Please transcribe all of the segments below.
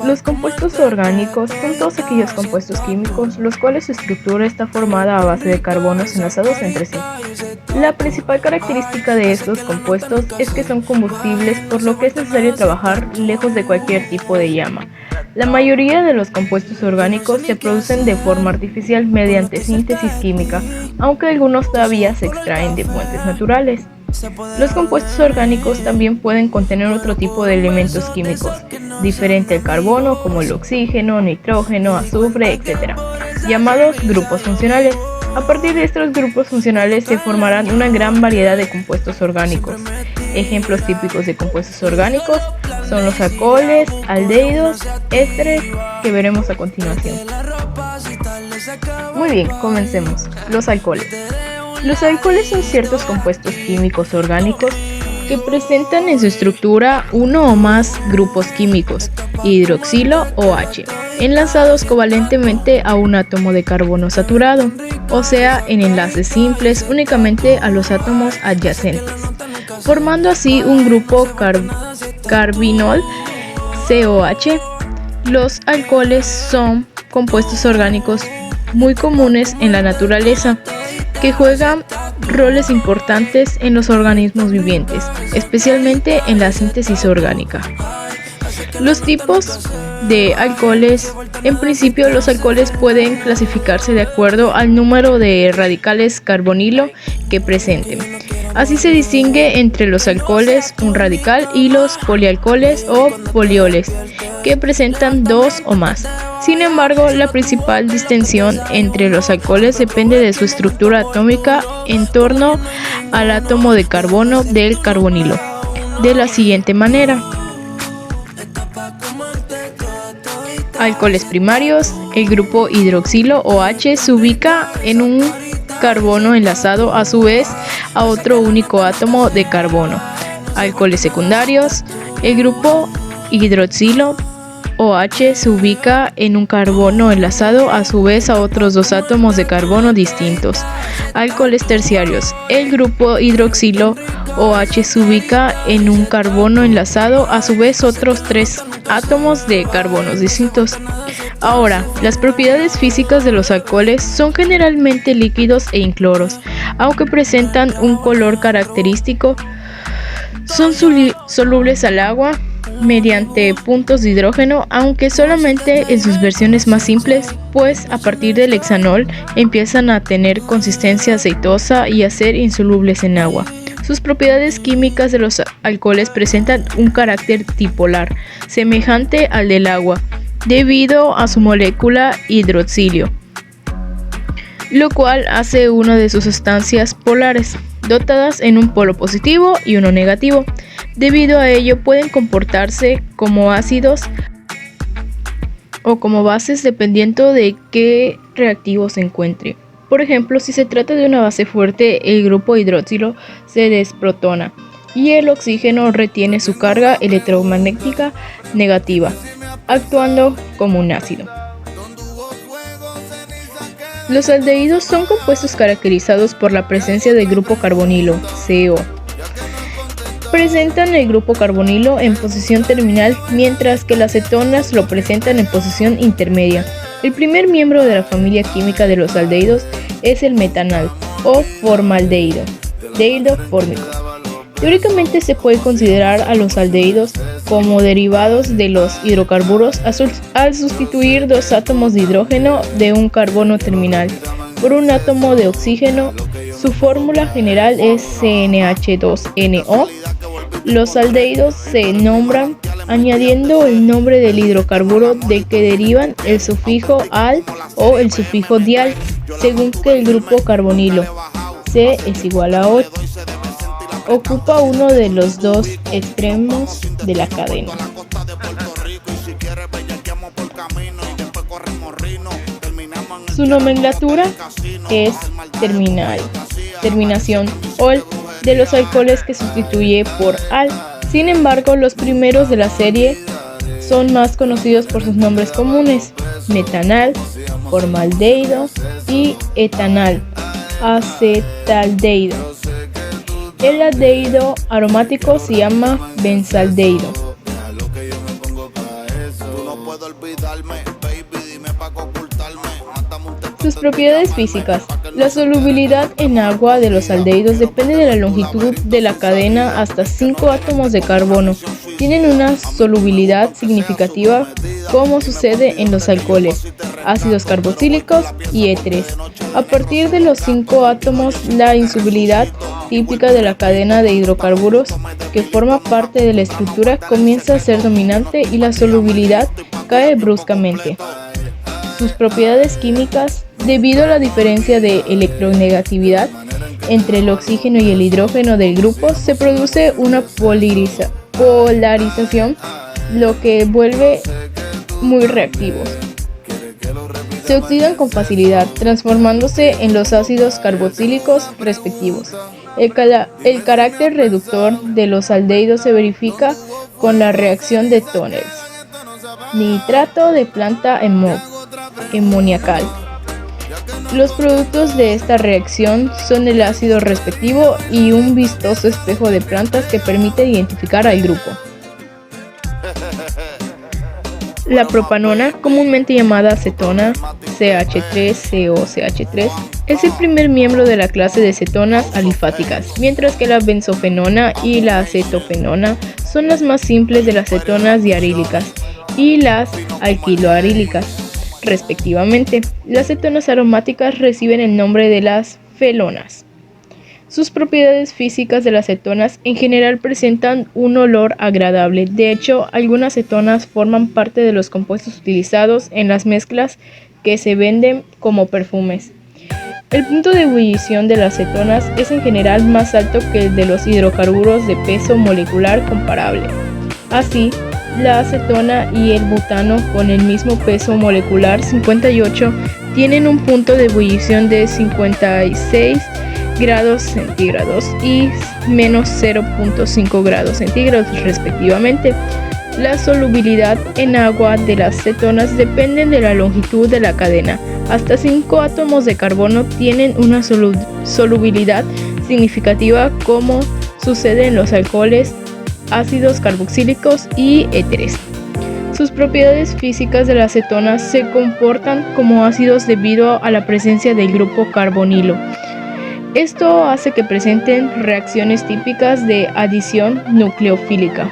Los compuestos orgánicos son todos aquellos compuestos químicos los cuales su estructura está formada a base de carbonos enlazados entre sí. La principal característica de estos compuestos es que son combustibles, por lo que es necesario trabajar lejos de cualquier tipo de llama. La mayoría de los compuestos orgánicos se producen de forma artificial mediante síntesis química, aunque algunos todavía se extraen de fuentes naturales. Los compuestos orgánicos también pueden contener otro tipo de elementos químicos, diferente al carbono, como el oxígeno, nitrógeno, azufre, etc., llamados grupos funcionales. A partir de estos grupos funcionales se formarán una gran variedad de compuestos orgánicos. Ejemplos típicos de compuestos orgánicos son los alcoholes, aldehídos, ésteres, que veremos a continuación. Muy bien, comencemos. Los alcoholes. Los alcoholes son ciertos compuestos químicos orgánicos que presentan en su estructura uno o más grupos químicos, hidroxilo o H, enlazados covalentemente a un átomo de carbono saturado, o sea, en enlaces simples únicamente a los átomos adyacentes, formando así un grupo carbinol COH. Los alcoholes son compuestos orgánicos muy comunes en la naturaleza, que juegan roles importantes en los organismos vivientes, especialmente en la síntesis orgánica. Los tipos de alcoholes. En principio, los alcoholes pueden clasificarse de acuerdo al número de radicales carbonilo que presenten. Así se distingue entre los alcoholes un radical y los polialcoholes o polioles, que presentan dos o más. Sin embargo, la principal distinción entre los alcoholes depende de su estructura atómica en torno al átomo de carbono del carbonilo, de la siguiente manera. Alcoholes primarios. El grupo hidroxilo o H se ubica en un carbono enlazado a su vez a otro único átomo de carbono. Alcoholes secundarios. El grupo hidroxilo OH se ubica en un carbono enlazado a su vez a otros dos átomos de carbono distintos. Alcoholes terciarios. El grupo hidroxilo OH se ubica en un carbono enlazado a su vez otros tres átomos de carbonos distintos. Ahora, las propiedades físicas de los alcoholes son generalmente líquidos e incoloros, aunque presentan un color característico. Son solubles al agua mediante puntos de hidrógeno, aunque solamente en sus versiones más simples, pues a partir del hexanol empiezan a tener consistencia aceitosa y a ser insolubles en agua. Sus propiedades químicas de los alcoholes presentan un carácter dipolar, semejante al del agua, debido a su molécula hidroxilio, lo cual hace una de sus sustancias polares, dotadas en un polo positivo y uno negativo. Debido a ello pueden comportarse como ácidos o como bases dependiendo de qué reactivo se encuentre. Por ejemplo, si se trata de una base fuerte, el grupo hidroxilo se desprotona y el oxígeno retiene su carga electromagnética negativa, actuando como un ácido. Los aldehídos son compuestos caracterizados por la presencia del grupo carbonilo, CO. Presentan el grupo carbonilo en posición terminal, mientras que las cetonas lo presentan en posición intermedia. El primer miembro de la familia química de los aldehídos es el metanal o formaldehído, dehído fórmico. Teóricamente se puede considerar a los aldehídos como derivados de los hidrocarburos al sustituir dos átomos de hidrógeno de un carbono terminal por un átomo de oxígeno. Su fórmula general es CnH2nO. Los aldehídos se nombran añadiendo el nombre del hidrocarburo del que derivan el sufijo al o el sufijo dial, según que el grupo carbonilo C es igual a 8. Ocupa uno de los dos extremos de la cadena. Su nomenclatura es terminación ol de los alcoholes que sustituye por al. Sin embargo, los primeros de la serie son más conocidos por sus nombres comunes: metanal, formaldehído y etanal, acetaldehído. El aldehído aromático se llama benzaldehído. Sus propiedades físicas. La solubilidad en agua de los aldehídos depende de la longitud de la cadena hasta 5 átomos de carbono. Tienen una solubilidad significativa, como sucede en los alcoholes, ácidos carboxílicos y éteres. A partir de los 5 átomos, la insolubilidad típica de la cadena de hidrocarburos, que forma parte de la estructura, comienza a ser dominante y la solubilidad cae bruscamente. Sus propiedades químicas. Debido a la diferencia de electronegatividad entre el oxígeno y el hidrógeno del grupo, se produce una polarización, lo que vuelve muy reactivos. Se oxidan con facilidad, transformándose en los ácidos carboxílicos respectivos. El carácter reductor de los aldehídos se verifica con la reacción de Tonnelles. Nitrato de planta amoniacal. Los productos de esta reacción son el ácido respectivo y un vistoso espejo de plantas que permite identificar al grupo. La propanona, comúnmente llamada acetona, CH3COCH3, es el primer miembro de la clase de cetonas alifáticas, mientras que la benzofenona y la acetofenona son las más simples de las cetonas diarílicas y las alquiloarílicas, respectivamente. Las cetonas aromáticas reciben el nombre de las fenolas. Sus propiedades físicas de las cetonas en general presentan un olor agradable. De hecho, algunas cetonas forman parte de los compuestos utilizados en las mezclas que se venden como perfumes. El punto de ebullición de las cetonas es en general más alto que el de los hidrocarburos de peso molecular comparable. Así, la acetona y el butano con el mismo peso molecular 58 tienen un punto de ebullición de 56 grados centígrados y menos 0.5 grados centígrados respectivamente. La solubilidad en agua de las cetonas depende de la longitud de la cadena. Hasta 5 átomos de carbono tienen una solubilidad significativa, como sucede en los alcoholes, ácidos carboxílicos y éteres. Sus propiedades físicas de las cetonas se comportan como ácidos debido a la presencia del grupo carbonilo. Esto hace que presenten reacciones típicas de adición nucleofílica.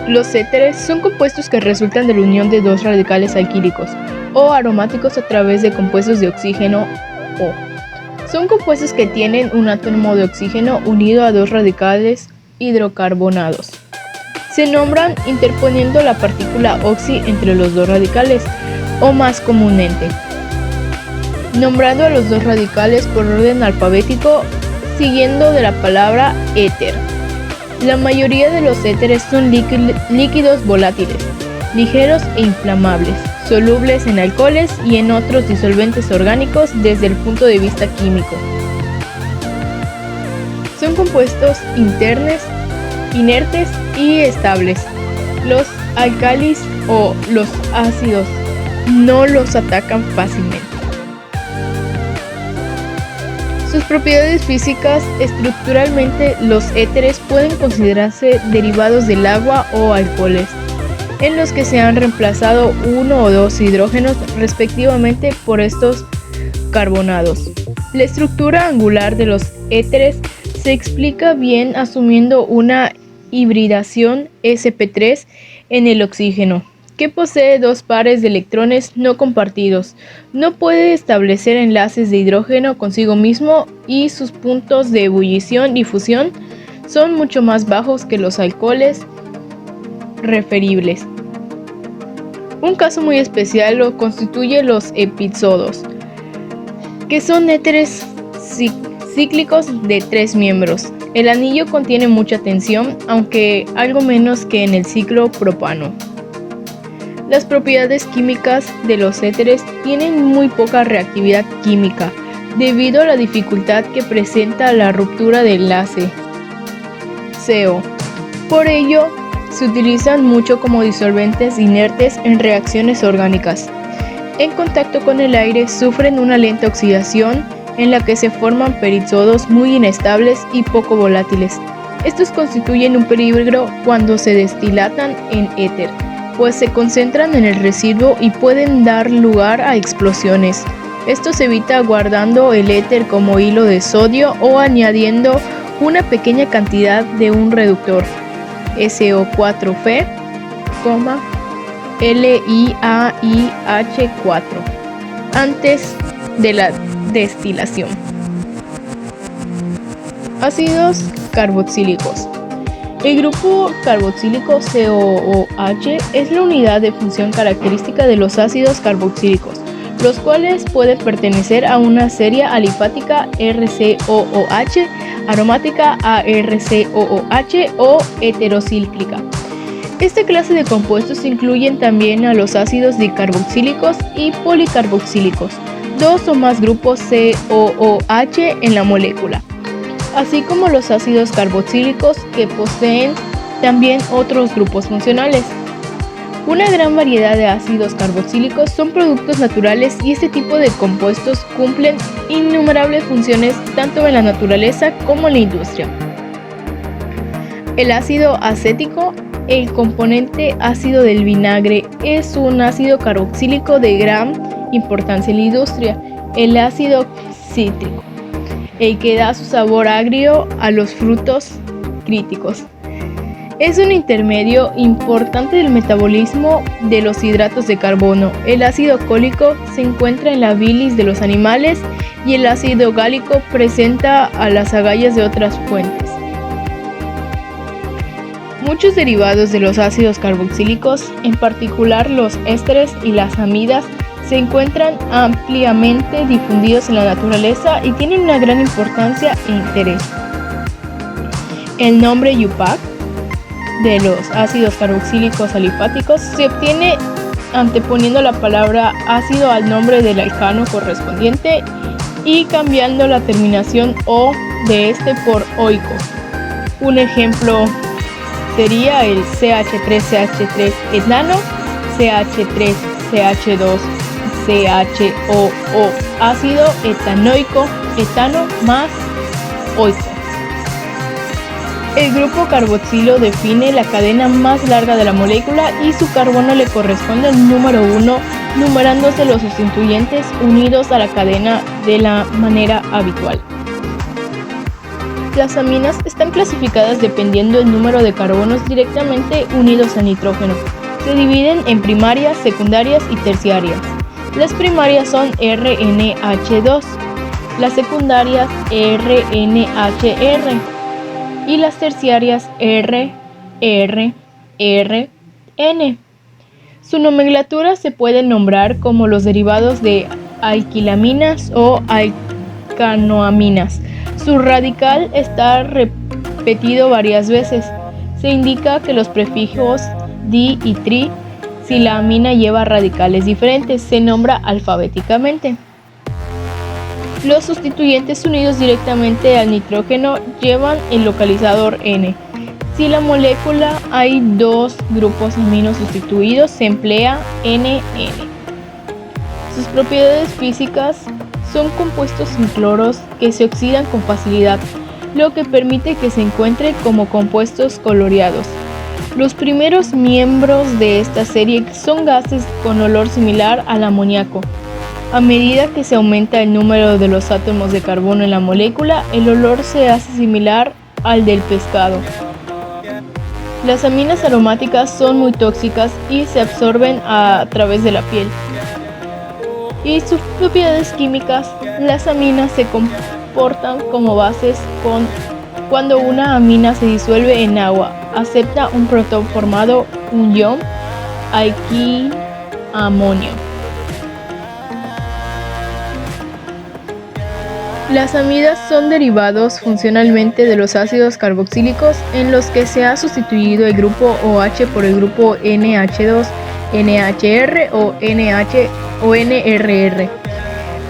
Los éteres son compuestos que resultan de la unión de dos radicales alquílicos o aromáticos a través de compuestos de oxígeno O. Son compuestos que tienen un átomo de oxígeno unido a dos radicales hidrocarbonados. Se nombran interponiendo la partícula oxi entre los dos radicales, o más comúnmente, nombrando a los dos radicales por orden alfabético siguiendo de la palabra éter. La mayoría de los éteres son líquidos volátiles, ligeros e inflamables, solubles en alcoholes y en otros disolventes orgánicos desde el punto de vista químico. Son compuestos inertes y estables. Los álcalis o los ácidos no los atacan fácilmente. Sus propiedades físicas. Estructuralmente, los éteres pueden considerarse derivados del agua o alcoholes, en los que se han reemplazado uno o dos hidrógenos respectivamente por estos carbonados. La estructura angular de los éteres se explica bien asumiendo una hibridación sp3 en el oxígeno, que posee dos pares de electrones no compartidos. No puede establecer enlaces de hidrógeno consigo mismo y sus puntos de ebullición y fusión son mucho más bajos que los alcoholes referibles. Un caso muy especial lo constituye los epízodos, que son éteres cíclicos de 3 miembros. El anillo contiene mucha tensión, aunque algo menos que en el ciclo propano. Las propiedades químicas de los éteres tienen muy poca reactividad química, debido a la dificultad que presenta la ruptura de enlace CO. Por ello, se utilizan mucho como disolventes inertes en reacciones orgánicas. En contacto con el aire sufren una lenta oxidación en la que se forman perízodos muy inestables y poco volátiles. Estos constituyen un peligro cuando se destilatan en éter, pues se concentran en el residuo y pueden dar lugar a explosiones. Esto se evita guardando el éter como hilo de sodio o añadiendo una pequeña cantidad de un reductor SO4Fe, LiAiH4 antes de la destilación. Ácidos carboxílicos. El grupo carboxílico COOH es la unidad de función característica de los ácidos carboxílicos, los cuales pueden pertenecer a una serie alifática RCOOH, aromática ARCOOH o heterocíclica. Esta clase de compuestos incluyen también a los ácidos dicarboxílicos y policarboxílicos, dos o más grupos COOH en la molécula, así como los ácidos carboxílicos que poseen también otros grupos funcionales. Una gran variedad de ácidos carboxílicos son productos naturales y este tipo de compuestos cumplen innumerables funciones tanto en la naturaleza como en la industria. El ácido acético, el componente ácido del vinagre, es un ácido carboxílico de gran importancia en la industria. El ácido cítrico, el que da su sabor agrio a los frutos críticos. Es un intermedio importante del metabolismo de los hidratos de carbono. El ácido cólico se encuentra en la bilis de los animales y el ácido gálico presenta a las agallas de otras fuentes. Muchos derivados de los ácidos carboxílicos, en particular los ésteres y las amidas, se encuentran ampliamente difundidos en la naturaleza y tienen una gran importancia e interés. El nombre IUPAC de los ácidos carboxílicos alifáticos se obtiene anteponiendo la palabra ácido al nombre del alcano correspondiente y cambiando la terminación O de este por oico. Un ejemplo sería el CH3CH3 etano, CH3CH2 CHOO, ácido etanoico, etano más oico. El grupo carboxilo define la cadena más larga de la molécula y su carbono le corresponde al número 1, numerándose los sustituyentes unidos a la cadena de la manera habitual. Las aminas están clasificadas dependiendo del número de carbonos directamente unidos al nitrógeno. Se dividen en primarias, secundarias y terciarias. Las primarias son RNH2, las secundarias RNHR y las terciarias RRRN. Su nomenclatura se puede nombrar como los derivados de alquilaminas o alcanoaminas. Su radical está repetido varias veces. Se indica que los prefijos di y tri, si la amina lleva radicales diferentes, se nombra alfabéticamente. Los sustituyentes unidos directamente al nitrógeno llevan el localizador N. Si en la molécula hay dos grupos aminos sustituidos, se emplea NN. Sus propiedades físicas son compuestos incloros que se oxidan con facilidad, lo que permite que se encuentren como compuestos coloreados. Los primeros miembros de esta serie son gases con olor similar al amoníaco. A medida que se aumenta el número de los átomos de carbono en la molécula, el olor se hace similar al del pescado. Las aminas aromáticas son muy tóxicas y se absorben a través de la piel. Y sus propiedades químicas, las aminas se comportan como bases cuando una amina se disuelve en agua, acepta un protón formado un ion alquilamonio. Las amidas son derivados funcionalmente de los ácidos carboxílicos en los que se ha sustituido el grupo OH por el grupo NH2, NHR o NRR,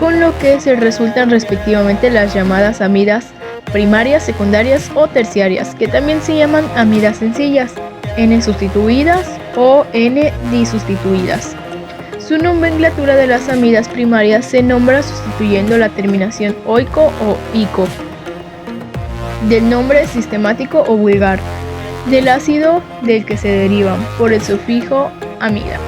con lo que se resultan respectivamente las llamadas amidas primarias, secundarias o terciarias, que también se llaman amidas sencillas, N-sustituidas o N-disustituidas. Su nomenclatura de las amidas primarias se nombra sustituyendo la terminación oico o ico. del nombre sistemático o vulgar, del ácido del que se derivan, por el sufijo amida.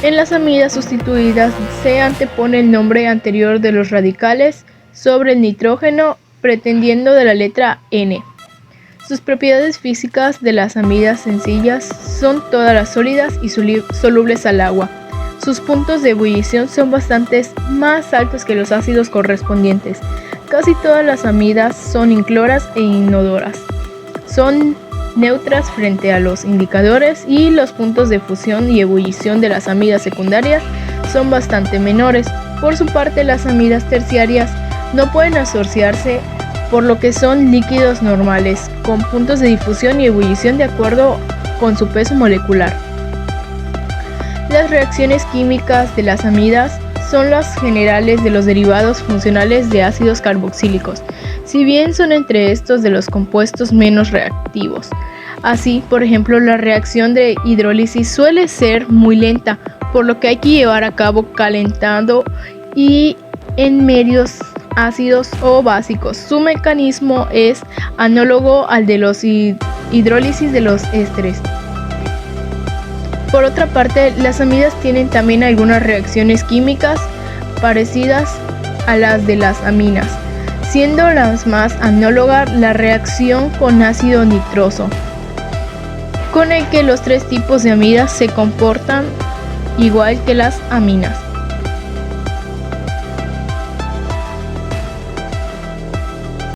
En las amidas sustituidas se antepone el nombre anterior de los radicales sobre el nitrógeno pretendiendo de la letra N. Sus propiedades físicas de las amidas sencillas son todas las sólidas y solubles al agua. Sus puntos de ebullición son bastante más altos que los ácidos correspondientes. Casi todas las amidas son incloras e inodoras. Son neutras frente a los indicadores y los puntos de fusión y ebullición de las amidas secundarias son bastante menores. Por su parte, las amidas terciarias no pueden asociarse, por lo que son líquidos normales, con puntos de difusión y ebullición de acuerdo con su peso molecular. Las reacciones químicas de las amidas son las generales de los derivados funcionales de ácidos carboxílicos, si bien son entre estos de los compuestos menos reactivos. Así, por ejemplo, la reacción de hidrólisis suele ser muy lenta, por lo que hay que llevar a cabo calentando y en medios ácidos o básicos. Su mecanismo es análogo al de los hidrólisis de los ésteres. Por otra parte, las amidas tienen también algunas reacciones químicas parecidas a las de las aminas, siendo las más análogas la reacción con ácido nitroso, con el que los tres tipos de amidas se comportan igual que las aminas.